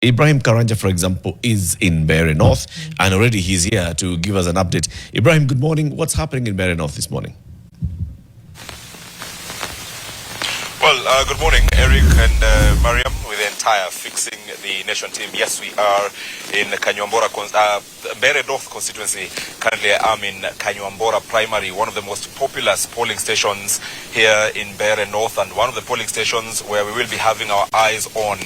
Ibrahim Karanja, for example, is in Mbeere North, and already he's here to give us an update. Ibrahim, good morning. What's happening in Mbeere North this morning? Well, good morning, Eric and Mariam, with the entire Fixing the Nation team. Yes, we are in Kanyuambora, Mbeere North constituency. Currently, I'm in Kanyuambora Primary, one of the most populous polling stations here in Mbeere North, and one of the polling stations where we will be having our eyes on,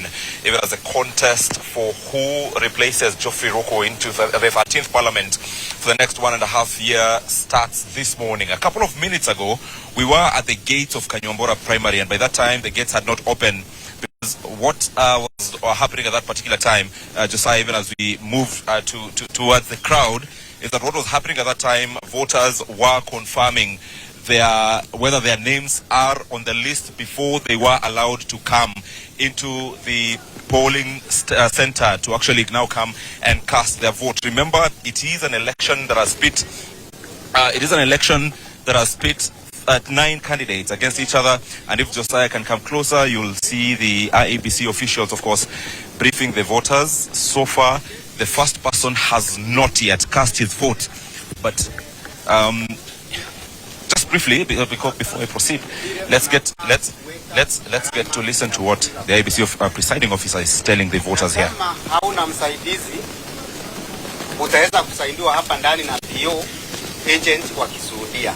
even as a contest for who replaces Geoffrey Ruku into the 13th Parliament for the next 1.5 years starts this morning. A couple of minutes ago, we were at the gates of Kanyuambora Primary, and by that time, the gates had not opened. Because what was happening at that particular time, Josiah, even as we moved towards the crowd, is that what was happening at that time, voters were confirming whether their names are on the list before they were allowed to come into the polling center to actually now come and cast their vote. Remember, it is an election that has pit 9 candidates against each other, and if Josiah can come closer, you'll see the IEBC officials, of course, briefing the voters. So far, the first person has not yet cast his vote, but just briefly, because before I proceed, let's get to listen to what the IEBC presiding officer is telling the voters here. Hauna msaidizi, utaweza kusaidiwa hapa ndani na PO agent wa Kisuudia.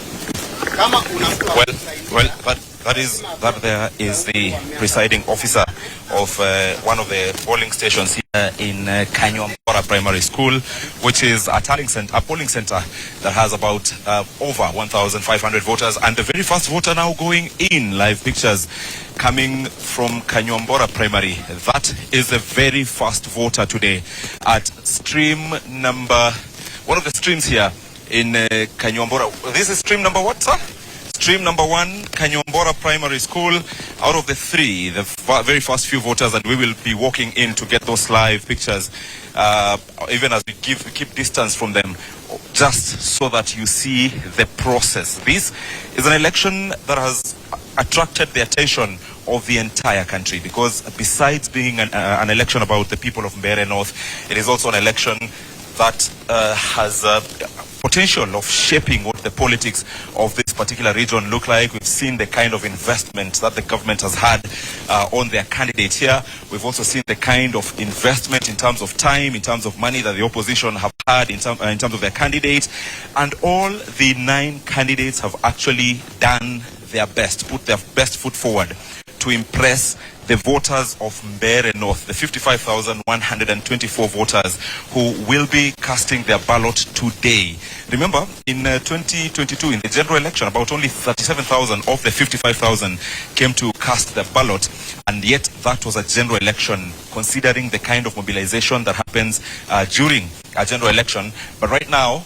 Well, that there is the presiding officer of one of the polling stations here in Kanyuambora Primary School, which is a polling center that has about over 1,500 voters, and the very first voter now going in. Live pictures coming from Kanyuambora Primary. That is the very first voter today at stream number, one of the streams here in Kanyuambora. This is stream number what, sir? Stream number 1, Kanyuambora Primary School. Out of the 3, the very first few voters, and we will be walking in to get those live pictures, even as we keep distance from them, just so that you see the process. This is an election that has attracted the attention of the entire country, because besides being an election about the people of Mbeere North, it is also an election that has potential of shaping what the politics of this particular region look like. We've seen the kind of investment that the government has had on their candidate here. We've also seen the kind of investment in terms of time, in terms of money that the opposition have had in terms of their candidate. And all the 9 candidates have actually done their best, put their best foot forward to impress the voters of Mbeere North, the 55,124 voters who will be casting their ballot today. Remember, in 2022, in the general election, about only 37,000 of the 55,000 came to cast their ballot, and yet that was a general election, considering the kind of mobilization that happens during a general election. But right now,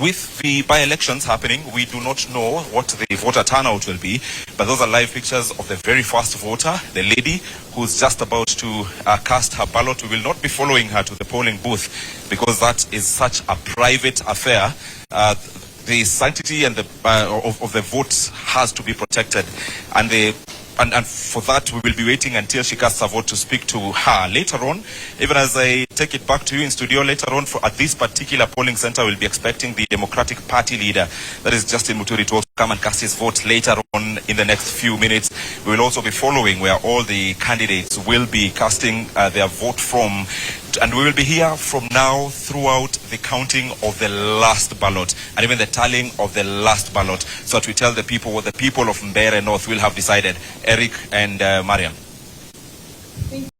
with the by-elections happening, we do not know what the voter turnout will be, but those are live pictures of the very first voter, the lady who's just about to cast her ballot. We will not be following her to the polling booth, because that is such a private affair. The sanctity and of the vote has to be protected, and for that, we will be waiting until she casts her vote to speak to her. Later on, even as I take it back to you in studio, later on at this particular polling center, we'll be expecting the Democratic Party leader, that is Justin Muturi, to also come and cast his vote later on in the next few minutes. We will also be following where all the candidates will be casting their vote from, and we will be here from now throughout the counting of the last ballot and even the tallying of the last ballot, so that we tell the people what the people of Mbeere North will have decided. Eric and Mariam.